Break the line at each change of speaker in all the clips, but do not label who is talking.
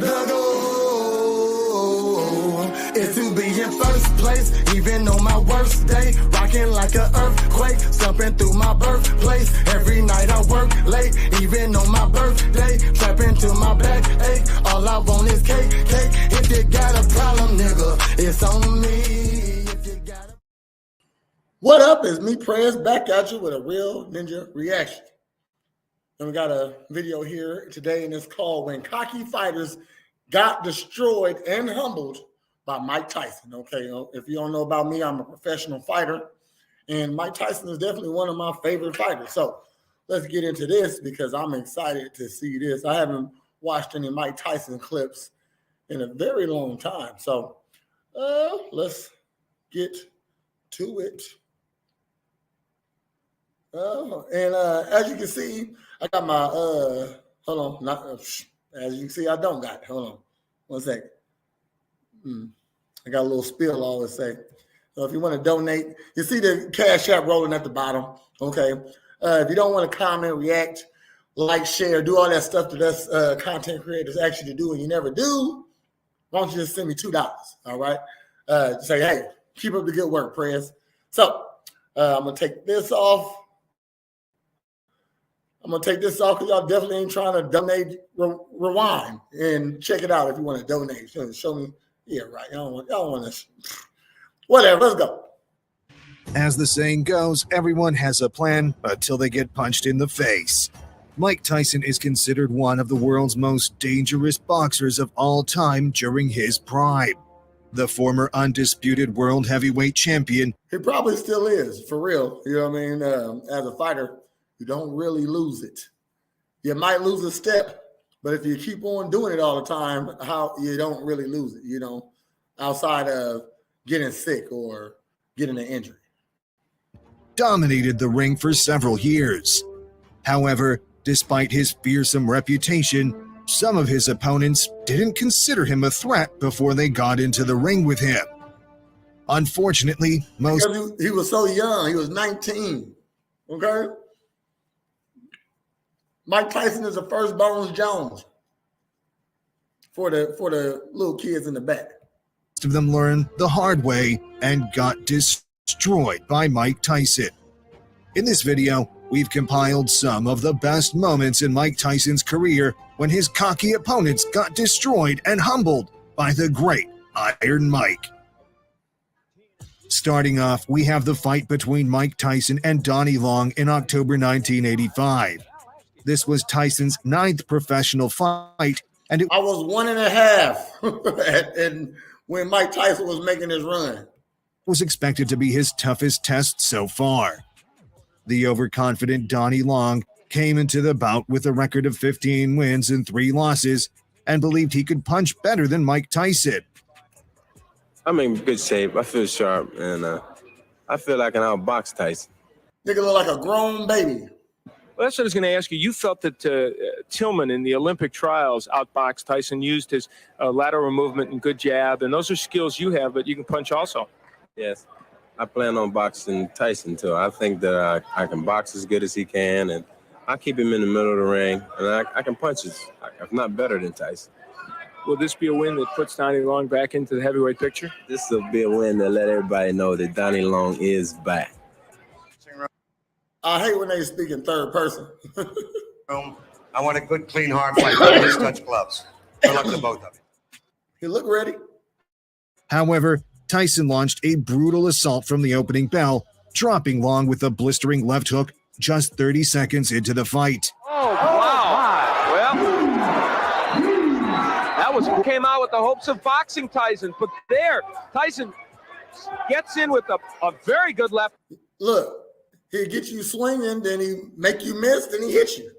The goal is to be in first place, even on my worst day. Rocking like an earthquake, stumping through my birthplace. Every night I work late, even on my birthday. Trapping to my back ache. All I want is cake, cake. If you got a problem, nigga, it's on me. If you got a... What up? It's me, Prez, back at you with a real ninja reaction. And we got a video here today, and it's called When Cocky Fighters Got Destroyed and Humbled by Mike Tyson. Okay, if you don't know about me, I'm a professional fighter, and Mike Tyson is definitely one of my favorite fighters. So let's get into this because I'm excited to see this. I haven't watched any Mike Tyson clips in a very long time. So let's get to it. As you can see, I got my hold on, as you can see, I don't got it. Hold on 1 second. I got a little spill, I always say. So if you want to donate, you see the Cash App rolling at the bottom. Okay. If you don't want to comment, react, like, share, do all that stuff that us content creators ask you to do and you never do, why don't you just send me $2? All right. Say, hey, keep up the good work, Prez. So I'm gonna take this off. Because y'all definitely ain't trying to donate. Rewind and check it out if you want to donate. Show me. Yeah, right. Y'all want to. Whatever. Let's go.
As the saying goes, everyone has a plan until they get punched in the face. Mike Tyson is considered one of the world's most dangerous boxers of all time during his prime. The former undisputed world heavyweight champion.
He probably still is, for real. You know what I mean? As a fighter, you don't really lose it. You might lose a step, but if you keep on doing it all the time, you don't really lose it, outside of getting sick or getting an injury.
Dominated the ring for several years. However, despite his fearsome reputation, some of his opponents didn't consider him a threat before they got into the ring with him. Unfortunately,
because he was so young. He was 19. Okay? Mike Tyson is the first Bones Jones for the little kids in the back.
Most of them learned the hard way and got destroyed by Mike Tyson. In this video, we've compiled some of the best moments in Mike Tyson's career when his cocky opponents got destroyed and humbled by the great Iron Mike. Starting off, we have the fight between Mike Tyson and Donnie Long in October 1985. This was Tyson's 9th professional fight, and
I was 1.5 and when Mike Tyson was making his run.
Was expected to be his toughest test so far. The overconfident Donnie Long came into the bout with a record of 15 wins and 3 losses and believed he could punch better than Mike Tyson.
I'm in good shape. I feel sharp, and I feel like I can outbox Tyson.
Nigga look like a grown baby.
Well, that's what I was going to ask you. You felt that Tillman in the Olympic trials outboxed Tyson, used his lateral movement and good jab, and those are skills you have, but you can punch also.
Yes, I plan on boxing Tyson too. I think that I can box as good as he can, and I keep him in the middle of the ring, and I can punch if not better than Tyson.
Will this be a win that puts Donnie Long back into the heavyweight picture?
This will be a win that let everybody know that Donnie Long is back.
I hate when they speak in third person.
I want a good, clean, hard fight. Don't just touch gloves. Good luck to both of you.
You look ready.
However, Tyson launched a brutal assault from the opening bell, dropping Long with a blistering left hook just 30 seconds into the fight.
Oh, wow. Well, that came out with the hopes of boxing Tyson, but there, Tyson gets in with a very good left.
Look. He'll get you swinging, then he make you miss, then he hits you.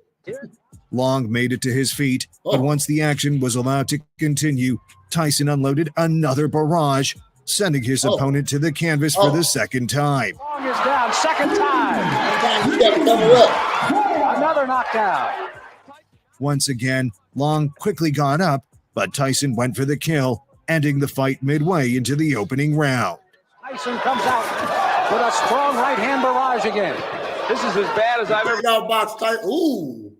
Long made it to his feet, but once the action was allowed to continue, Tyson unloaded another barrage, sending his opponent to the canvas for the second time.
Long is down, second time.
You got to cover up.
Another knockdown.
Once again, Long quickly got up, but Tyson went for the kill, ending the fight midway into the opening round.
Tyson comes out with a strong right hand barrage again.
This is as bad as I've ever
outboxed Tyson. Ooh,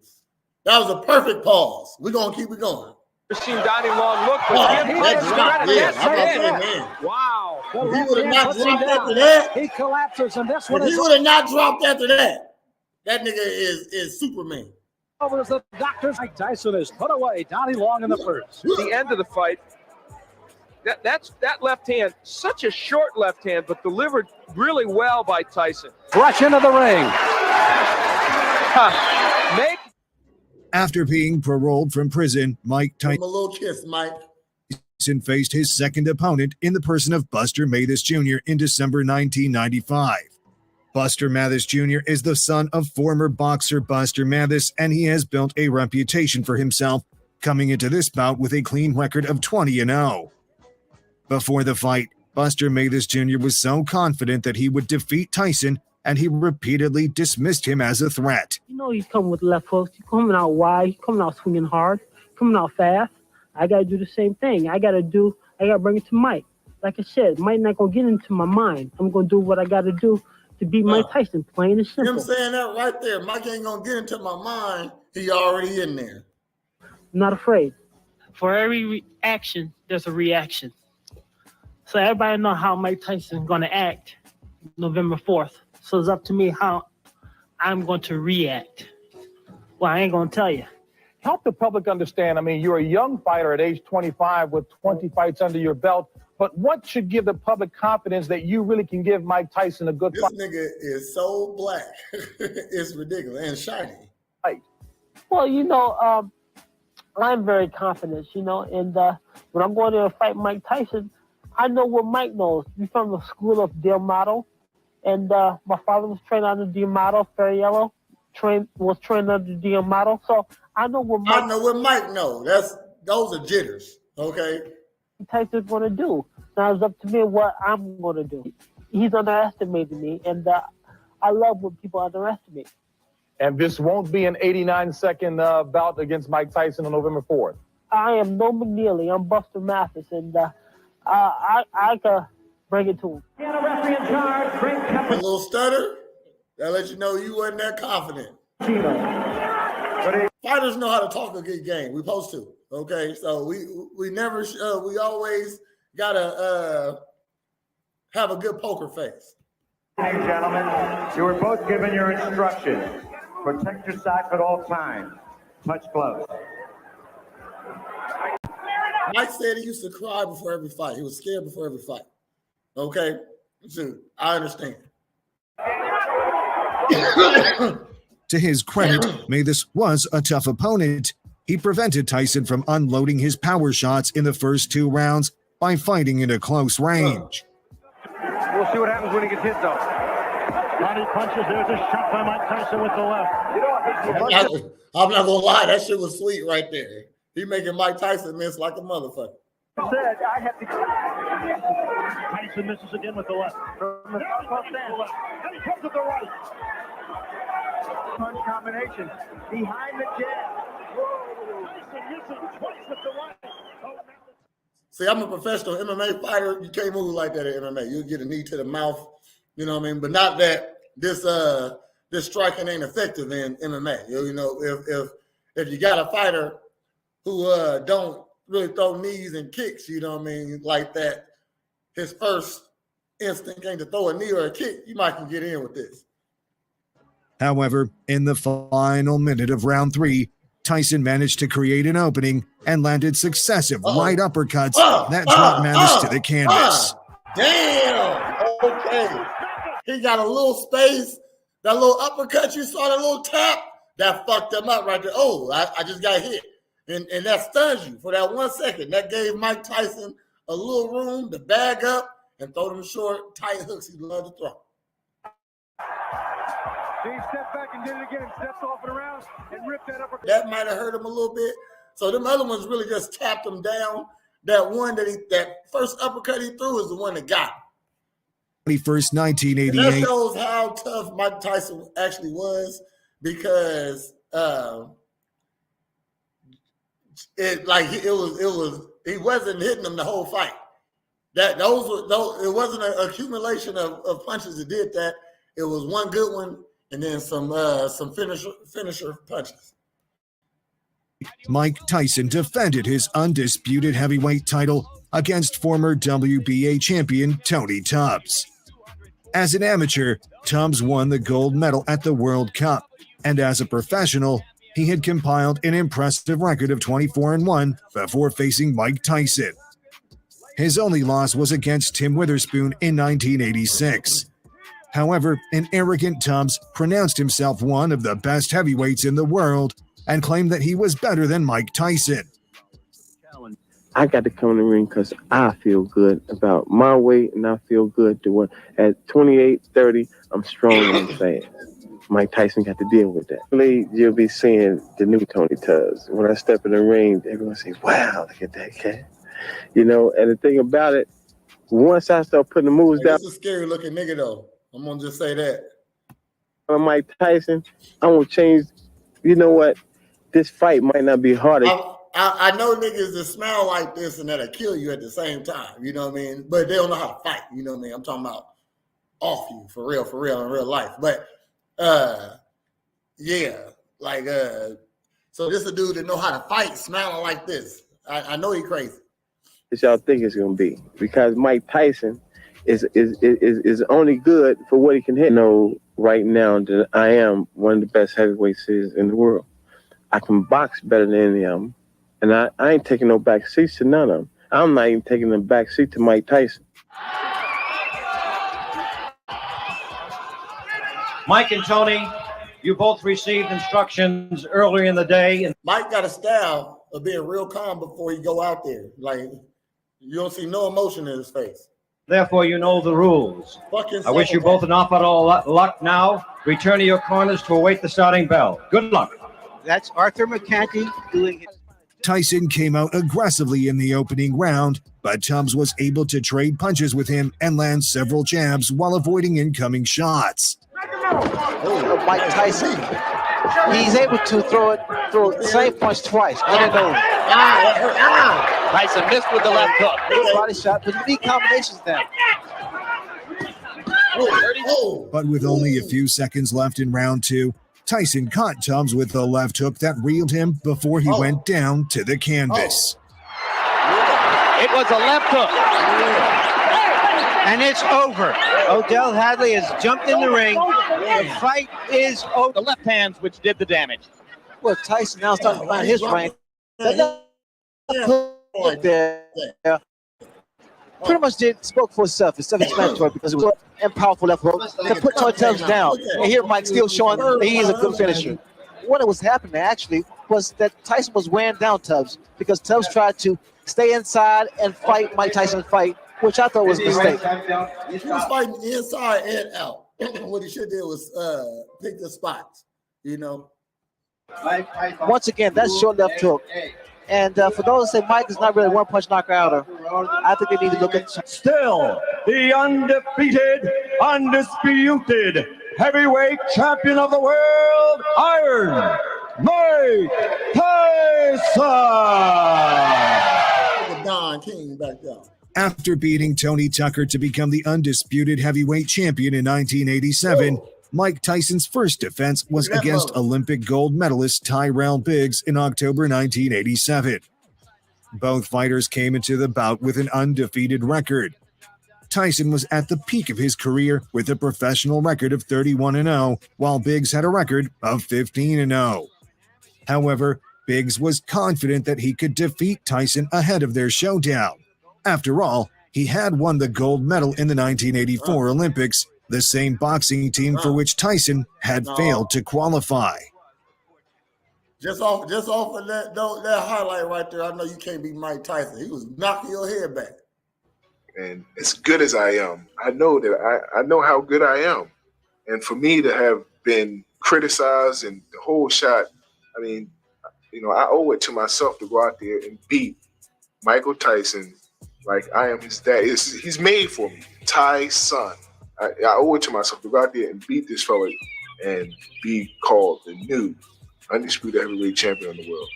that was a perfect pause. We're gonna keep it going.
seen Donnie Long look, but give
that's
him
right.
credit.
Yeah,
That's
how about
it.
that, man?
Wow.
The
If he
left
would have
hand
not
puts him
dropped
down.
after that,
He collapses, and this one
if he
is
would have not dropped after that, that nigga is Superman.
over as the doctors. Mike Tyson is put away. Donnie Long in the first.
The end of the fight. That left hand, such a short left hand, but delivered really well by Tyson.
Rush into the ring.
Make
After being paroled from prison, Mike
Give him a little kiss, Mike.
Tyson faced his second opponent in the person of Buster Mathis Jr. in December 1995. Buster Mathis Jr. is the son of former boxer Buster Mathis, and he has built a reputation for himself, coming into this bout with a clean record of 20-0. Before the fight, Buster Mathis Jr. was so confident that he would defeat Tyson, and he repeatedly dismissed him as a threat.
You know he's coming with left hooks. He's coming out wide. He's coming out swinging hard. Coming out fast. I got to do the same thing. I got to bring it to Mike. Like I said, Mike not going to get into my mind. I'm going to do what I got to do to beat Mike Tyson, plain and simple.
Him saying that right there, Mike ain't going to get into my mind. He already in there.
I'm not afraid. For every action, there's a reaction. So everybody know how Mike Tyson is going to act November 4th. So it's up to me how I'm going to react. Well, I ain't going to tell you.
Help the public understand. I mean, you're a young fighter at age 25 with 20 fights under your belt. But what should give the public confidence that you really can give Mike Tyson a good fight?
This nigga is so black. It's ridiculous and shiny.
Right. Well, you know, I'm very confident, you know, and when I'm going there to fight Mike Tyson, I know what Mike knows. He's from the school of D'Amato, and my father was trained under D'Amato. Ferriello was trained under D'Amato, so I know what
Mike knows. Those are jitters, okay?
Tyson's going to do. Now it's up to me what I'm going to do. He's underestimated me, and I love when people underestimate.
And this won't be an 89-second bout against Mike Tyson on November 4th.
I am no McNeely. I'm Buster Mathis, and I can bring it to him.
A little stutter, that let you know you wasn't that confident. Fighters know how to talk a good game. We supposed to, okay? So we never, we always gotta have a good poker face.
Hey, gentlemen, you were both given your instructions. Protect your side at all times. Touch gloves.
Mike said he used to cry before every fight. He was scared before every fight. Okay? So I understand.
To his credit, Mathis was a tough opponent. He prevented Tyson from unloading his power shots in the first 2 rounds by fighting in a close range.
We'll see what happens when he gets hit, though.
Body punches. There's a shot by Mike Tyson with the left.
You know,
I'm not gonna lie, that shit was sweet right there. He making Mike Tyson miss like a motherfucker.
said I have to.
Tyson misses again with the left. Now he comes with the right.
Punch combination behind the jab.
Tyson missing twice with the right.
See, I'm a professional MMA fighter. You can't move like that at MMA. You'll get a knee to the mouth, you know what I mean? But not that this striking ain't effective in MMA. You know, if you got a fighter who don't really throw knees and kicks, you know what I mean, like that, his first instinct ain't to throw a knee or a kick, you might can get in with this.
However, in the final minute of round 3, Tyson managed to create an opening and landed successive right uppercuts that dropped Mathis to the canvas.
Damn! Okay. He got a little space. That little uppercut you saw, that little tap, that fucked him up right there. Oh, I just got hit. And that stuns you for that 1 second. That gave Mike Tyson a little room to bag up and throw them short, tight hooks he loved to throw.
He stepped back and did it again. Stepped off and around and ripped that uppercut.
That might have hurt him a little bit. So them other ones really just tapped him down. That first uppercut he threw is the one that got him.
21st, 1988.
And that shows how tough Mike Tyson actually was, because he wasn't hitting them the whole fight. It wasn't an accumulation of punches that did that. It was one good one and then some finisher punches.
Mike Tyson defended his undisputed heavyweight title against former WBA champion Tony Tubbs. As an amateur, Tubbs won the gold medal at the World Cup, and as a professional, he had compiled an impressive record of 24-1 before facing Mike Tyson. His only loss was against Tim Witherspoon in 1986. However, an arrogant Tubbs pronounced himself one of the best heavyweights in the world and claimed that he was better than Mike Tyson.
I got to come in the ring because I feel good about my weight, and I feel good to win. At 28, 30, I'm strong and I'm fast. Mike Tyson got to deal with that. You'll be seeing the new Tony Tubbs. When I step in the ring, everyone say, wow, look at that cat. You know, and the thing about it, once I start putting the moves down.
This is a scary looking nigga, though. I'm going to just say that.
I'm Mike Tyson. I'm going to change. You know what? This fight might not be hard.
I know niggas that smell like this and that'll kill you at the same time. You know what I mean? But they don't know how to fight. You know what I mean? I'm talking about off you, for real, in real life. But, yeah. Like, so this a dude that know how to fight smiling like this. I know he crazy.
What y'all think it's gonna be, because Mike Tyson is only good for what he can hit. I know right now that I am one of the best heavyweights in the world. I can box better than any of them, and I ain't taking no back seats to none of them. I'm not even taking the back seat to Mike Tyson.
Mike and Tony, you both received instructions earlier in the day. And
Mike got a style of being real calm before he go out there. Like, you don't see no emotion in his face.
therefore, you know the rules. I wish you both an awful lot of luck now. Return to your corners to await the starting bell. Good luck.
That's Arthur McCarthy doing it.
Tyson came out aggressively in the opening round, but Tubbs was able to trade punches with him and land several jabs while avoiding incoming shots.
Mike Tyson, he's able to throw the same punch twice. Tyson missed with the left hook. Body shot, but you need combinations now.
But with only a few seconds left in round two, Tyson caught Tubbs with the left hook that reeled him before he went down to the canvas.
It was a left hook. And it's over. Odell Hadley has jumped in the ring. The fight is over. The left hands which did the damage. Well, Tyson now starting to find his range. Pretty much spoke for itself. It's self-explanatory because it was a powerful left hook to put Tony Tubbs down. And here Mike still showing that he is a good finisher. What was happening actually was that Tyson was wearing down Tubbs because Tubbs tried to stay inside and fight Mike Tyson's fight, which I thought was a mistake.
He was fighting inside and out. What he should do was pick the spots, you know.
Once again, that's short left hook. And for those that say Mike is not really one-punch knockouter, I think they need to look at...
Still, the undefeated, undisputed heavyweight champion of the world, Iron Mike Tyson!
Don King back down.
After beating Tony Tucker to become the undisputed heavyweight champion in 1987, Mike Tyson's first defense was against Olympic gold medalist Tyrell Biggs in October 1987. Both fighters came into the bout with an undefeated record. Tyson was at the peak of his career with a professional record of 31-0, while Biggs had a record of 15-0. However, Biggs was confident that he could defeat Tyson ahead of their showdown. After all, he had won the gold medal in the 1984 Olympics, the same boxing team for which Tyson had failed to qualify.
Just off of that highlight right there, I know you can't beat Mike Tyson. He was knocking your head back.
And as good as I am, I know that I know how good I am. And for me to have been criticized and the whole shot, I mean, you know, I owe it to myself to go out there and beat Michael Tyson like I am his dad. He's made for me, Tyson. I owe it to myself to go out there and beat this fella and be called the new undisputed heavyweight champion of the world.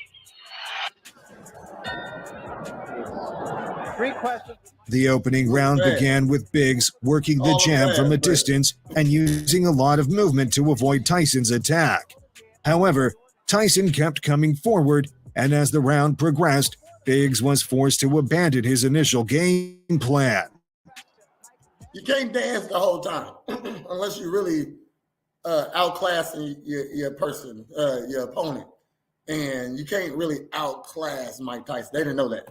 3 questions.
The opening round began with Biggs working the jab from a distance and using a lot of movement to avoid Tyson's attack. However, Tyson kept coming forward, and as the round progressed, Biggs was forced to abandon his initial game plan.
You can't dance the whole time unless you really outclassing your person, your opponent. And you can't really outclass Mike Tyson. They didn't know that.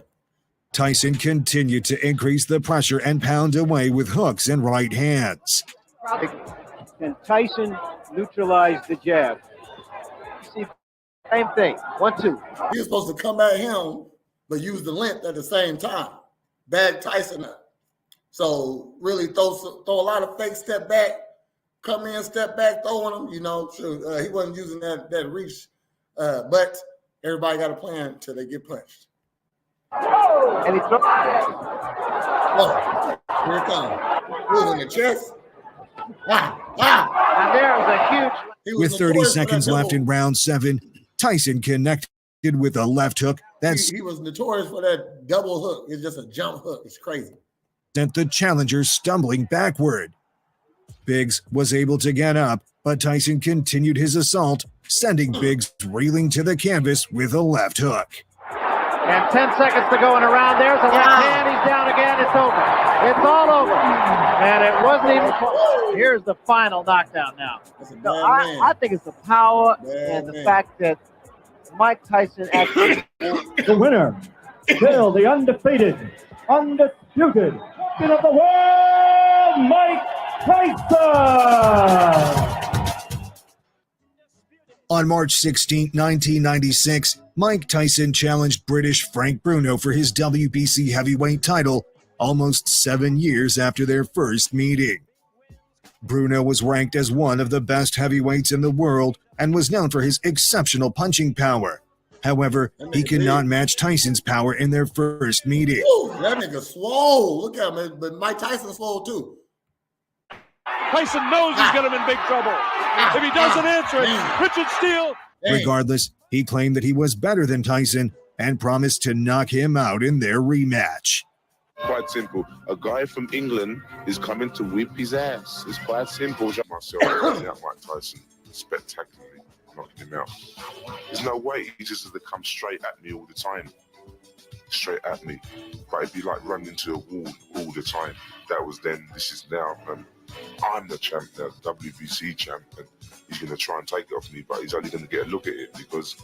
Tyson continued to increase the pressure and pound away with hooks and right hands.
And Tyson neutralized the jab. See, same thing. 1-2.
He was supposed to come at him, but use the length at the same time. Bag Tyson up. So really throw a lot of fake step back, come in, step back, throwing him. You know, so, he wasn't using that reach. But everybody got a plan until they get punched.
And he throws.
Whoa, here it comes. Who's in the chest?
And there was a huge.
With 30 seconds left in round 7, Tyson connected with a left hook that
he was notorious for that double hook. It's just a jump hook. It's crazy.
Sent the challenger stumbling backward. Biggs was able to get up, but Tyson continued his assault, sending Biggs reeling to the canvas with a left hook.
And 10 seconds to go in a round. There's a left hand. He's down again. It's over. It's all over. And it wasn't even close. Here's the final knockdown now. So I think it's the power and the fact that Mike Tyson actually.
The winner, still the undefeated, undisputed champion of the world, Mike Tyson.
On March 16, 1996, Mike Tyson challenged British Frank Bruno for his WBC heavyweight title almost 7 years after their first meeting. Bruno was ranked as one of the best heavyweights in the world and was known for his exceptional punching power. However, he could not match Tyson's power in their first meeting.
Ooh, that nigga swole. Look at him, but Mike Tyson's swole too.
Tyson knows he's got him in big trouble. If he doesn't answer it, Richard Steele.
Regardless, he claimed that he was better than Tyson and promised to knock him out in their rematch.
Quite simple. A guy from England is coming to whip his ass. It's quite simple. Myself, knocking out Mike Tyson spectacularly, knocking him out. There's no way he just has to come straight at me all the time. Straight at me. But it'd be like running into a wall all the time. That was then, this is now. I'm the champ, the WBC champ, and he's going to try and take it off me, but he's only going to get a look at it because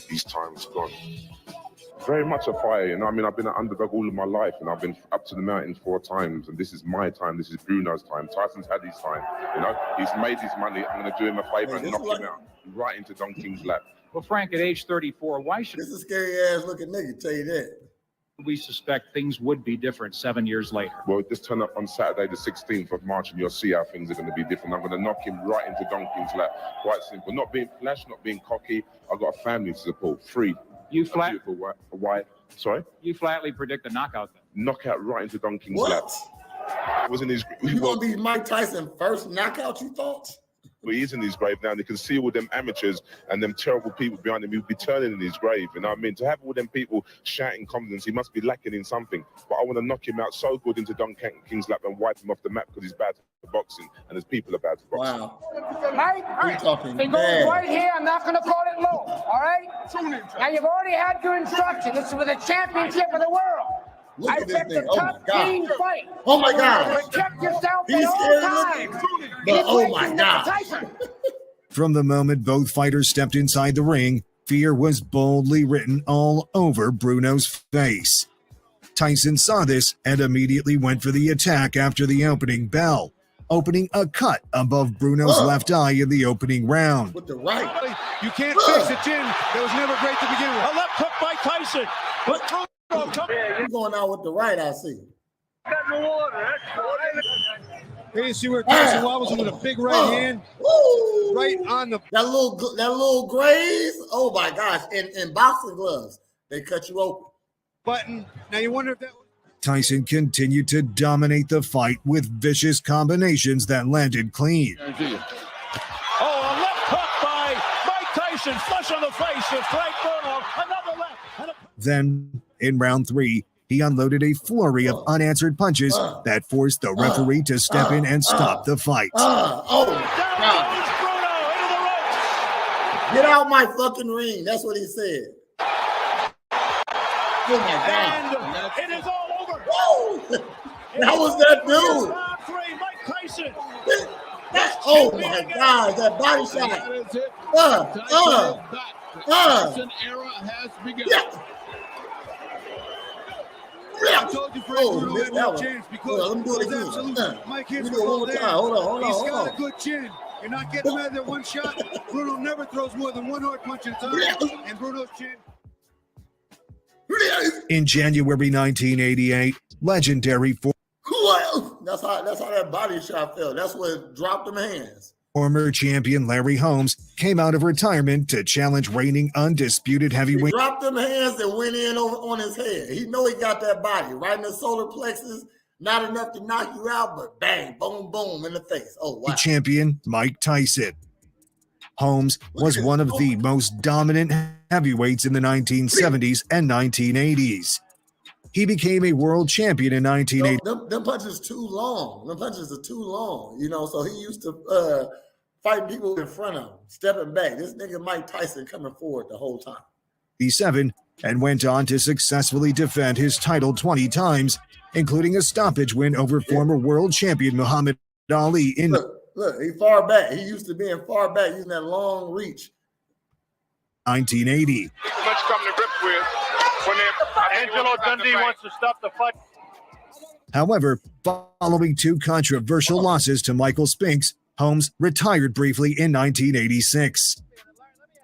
his time is gone. Very much a fighter, you know. I mean, I've been an underdog all of my life, and I've been up to the mountain 4 times, and this is my time. This is Bruno's time. Tyson's had his time, you know. He's made his money. I'm going to do him a favor and knock him out right into Don King's lap.
Well, Frank, at age 34, why should
this is a scary-ass looking nigga, tell you that.
We suspect things would be different 7 years later?
Well, just turn up on Saturday the 16th of March and you'll see how things are going to be different. I'm going to knock him right into Don King's lap. Quite simple. Not being flash, not being cocky. I've got a family to support. Free.
You flat?
A wife. Sorry?
You flatly predict a knockout then?
Knockout right into Don King's lap. It was in his...
You going to be Mike Tyson first knockout, you thought?
Well, he's in his grave now, and you can see all them amateurs and them terrible people behind him. He'll be turning in his grave. You know what I mean? To have all them people shouting confidence, he must be lacking in something. But I want to knock him out so good into Don King's lap and wipe him off the map because he's bad for boxing and his people are bad for boxing.
Wow.
Mike, it goes right here. I'm not going to call it low, all right? Now, you've already had your instruction. This is for the championship of the world.
Look
I
at this
expect
thing.
a
Oh,
tough,
my God.
clean fight.
Oh, my God.
Protect yourself
He's
at all
scary
times.
looking. But, oh, my God.
From the moment both fighters stepped inside the ring, fear was boldly written all over Bruno's face. Tyson saw this and immediately went for the attack after the opening bell, opening a cut above Bruno's left eye in the opening round.
With the right.
You can't fix it, Jim. That was never great to begin with. A left hook by Tyson. But
You're going out with the right, I see.
Hey, you see where Tyson wobbles with a big right hand? Right on the...
That little graze, oh my gosh, in boxing gloves, they cut you open.
Button. Now you wonder if that...
Tyson continued to dominate the fight with vicious combinations that landed clean.
Oh, a left hook by Mike Tyson, flush on the face of Frank Bruno. Another left.
Then, in round 3, he unloaded a flurry of unanswered punches that forced the referee to step in and stop the fight.
Oh, God. Get out my fucking ring. That's what he said. Oh my God!
And it is all over.
Whoa! That was that dude.
Round 3, Mike Tyson.
Oh my God! That body shot.
That is it. Tyson era has begun.
I
told you Frank Bruno had no chance because
let me do it
his
again.
absolute Mike hits
Let me do it
were
one more
there.
time. Hold on.
He's got a good chin. You're not getting him out of there one shot. Bruno never throws more than one hard punch at a time. And Bruno's chin.
In January 1988, legendary
That's how that body shot felt. That's what dropped them hands.
former champion Larry Holmes came out of retirement to challenge reigning undisputed
He
heavyweight
dropped them hands and went in on his head. He know he got that body right in the solar plexus. Not enough to knock you out, but bang, boom, boom in the face. Oh, wow.
champion Mike Tyson. Holmes was one of the most dominant heavyweights in the 1970s and 1980s. He became a world champion in 1980.
Them punches too long. Them punches are too long, so he used to fight people in front of him, stepping back. This nigga Mike Tyson coming forward the whole time.
1987 and went on to successfully defend his title 20 times, including a stoppage win over former world champion Muhammad Ali in
Look, he far back. He used to being far back using that long reach.
1980.
Much coming to grips with when Angelo Dundee wants to stop the fight.
However, following two controversial losses to Michael Spinks, Holmes retired briefly in 1986.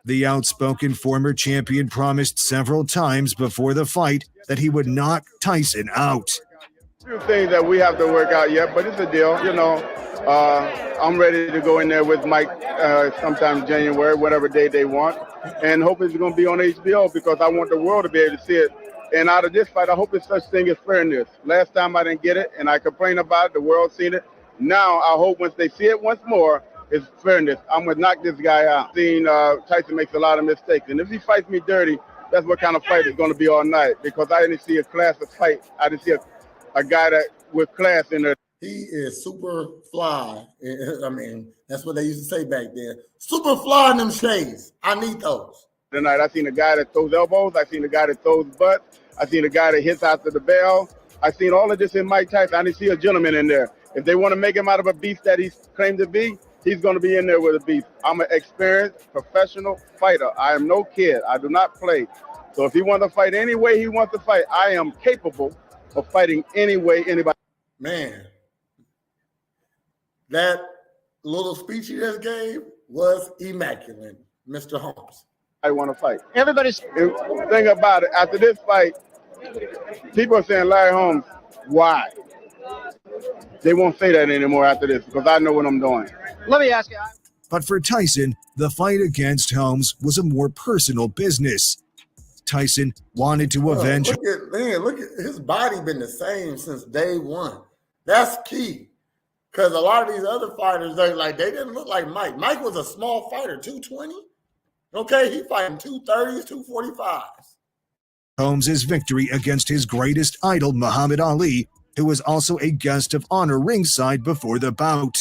The outspoken former champion promised several times before the fight that he would knock Tyson out.
A few things that we have to work out yet, but it's a deal, I'm ready to go in there with Mike sometime in January, whatever day they want, and hope it's going to be on HBO because I want the world to be able to see it. And out of this fight, I hope it's such thing as fairness. Last time I didn't get it, and I complained about it. The world seen it. Now I hope once they see it once more, it's fairness. I'm going to knock this guy out. Tyson makes a lot of mistakes, and if he fights me dirty, that's what kind of fight it's going to be all night because I didn't see a class of fight. I didn't see a guy that with class in there.
He is super fly. I mean, that's what they used to say back then. Super fly in them shades. I need those.
Tonight, I seen a guy that throws elbows. I seen a guy that throws butts. I seen a guy that hits after the bell. I seen all of this in Mike Tyson. I didn't see a gentleman in there. If they want to make him out of a beast that he's claimed to be, he's going to be in there with a beast. I'm an experienced professional fighter. I am no kid. I do not play. So if he wants to fight any way he wants to fight, I am capable of fighting any way anybody.
Man, that little speech he just gave was immaculate, Mr. Holmes.
I want to fight.
Everybody's
thing about it. After this fight, people are saying, Larry Holmes, why? They won't say that anymore after this because I know what I'm doing.
Let me ask you.
But for Tyson, the fight against Holmes was a more personal business. Tyson wanted to avenge.
Look at his body been the same since day one. That's key. Because a lot of these other fighters, they didn't look like Mike. Mike was a small fighter, 220. Okay, he fighting 230s, 245s.
Holmes' victory against his greatest idol, Muhammad Ali, who was also a guest of honor ringside before the bout.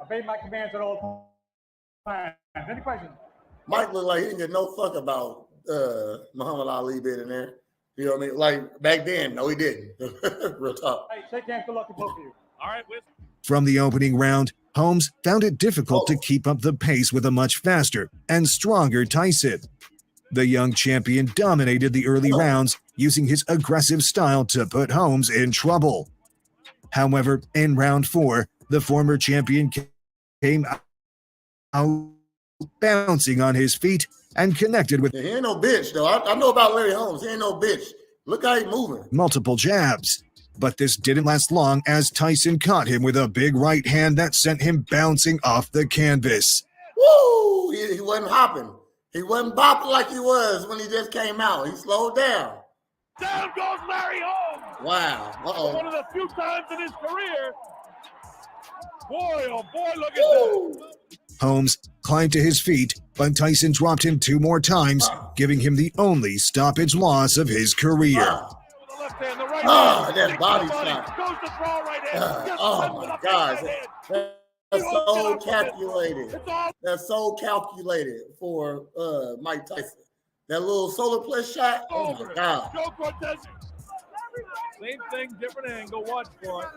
Obey my commands at all times. Any questions?
Mike looked like he didn't get no fuck about Muhammad Ali being in there. You know what I mean? Like back then, no, he didn't. Real talk.
Hey, shake hands. Good luck to both of you.
All right,
From the opening round, Holmes found it difficult to keep up the pace with a much faster and stronger Tyson. The young champion dominated the early rounds, using his aggressive style to put Holmes in trouble. However, in round 4, the former champion came out bouncing on his feet and connected with
he ain't no bitch, though. I know about Larry Holmes. He ain't no bitch. Look how he moving.
multiple jabs. But this didn't last long as Tyson caught him with a big right hand that sent him bouncing off the canvas.
Woo! He wasn't hopping. He wasn't bopping like he was when he just came out. He slowed down.
Down goes Larry Holmes.
Wow. Uh-oh.
One of the few times in his career. Boy, oh boy, look at that.
Holmes climbed to his feet, but Tyson dropped him 2 more times, giving him the only stoppage loss of his career.
That body shot. Oh my gosh. That's so calculated. That's so calculated for Mike Tyson. That little solar plus shot. Oh my God.
Joe Cortez. Same thing, different angle. Watch for it.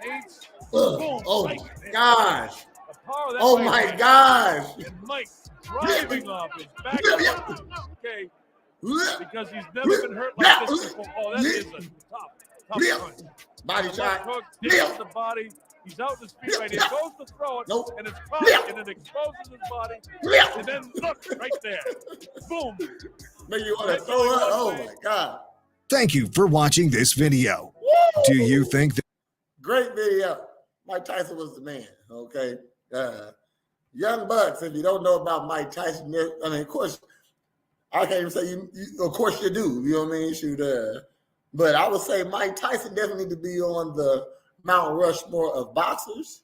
Bates. Boom.
Oh
Mike.
my gosh.
The power of that
Oh
right
my
hand.
gosh.
And Mike driving off his back. Okay. Because he's never been hurt like this before. Oh, that is a tough punch.
Body shot.
Hook, hits the body. He's out in the speed right here. Goes to throw it, and it's caught, and it exposes his body. And then look, right there. Boom.
Make you want to throw up. Oh my God.
Thank you for watching this video.
Woo!
Do you think that
Great video. Mike Tyson was the man. Okay. Young Bucks, if you don't know about Mike Tyson, I mean, of course, I can't even say you of course you do. You know what I mean? Shoot, but I would say Mike Tyson definitely need to be on the Mount Rushmore of boxers.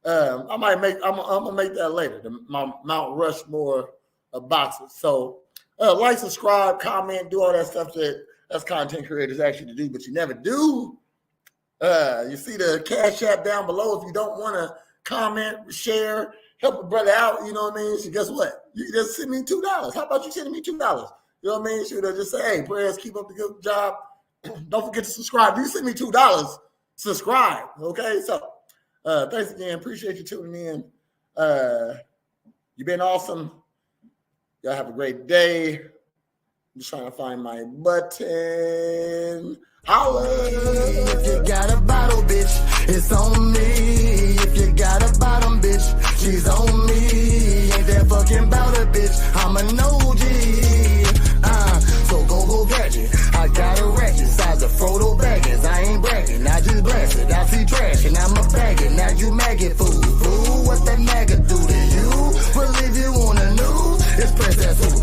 I'm gonna make that later. The Mount Rushmore of boxers. So like, subscribe, comment, do all that stuff that's content creators actually do, but you never do. You see the Cash App down below if you don't want to comment, share, help a brother out. You know what I mean? So guess what? You can just send me $2. How about you sending me $2? You know what I mean? Should I just say, hey, prayers, keep up the good job. Don't forget to subscribe. If you send me $2, subscribe. Okay, so thanks again. Appreciate you tuning in. You've been awesome. Y'all have a great day. I'm just trying to find my button. Holla!
If you got a bottle, bitch, it's on me. If you got a bottom, bitch, she's on me. Ain't that fucking bout a bitch? I'm an OG. So go gadget. I got a ratchet, size of Frodo Baggins. I ain't bragging, I just blast it. I see trash and I'm a bagger. Now you maggot fool. Fool, what that maggot do to you? Well, if you wanna know, it's press that fool.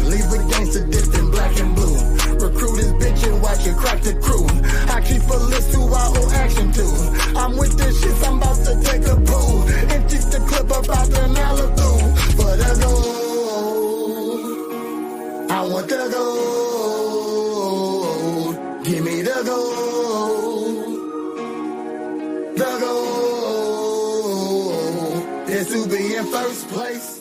Leave the gangster dipped in black and blue. Recruit this bitch and watch it crack the crew. I keep a list to our whole action too. I'm with this shit, I'm about to take a pool. And keep the clip about the Malibu. For the gold, I want the gold. Give me the gold. The gold is to be in first place.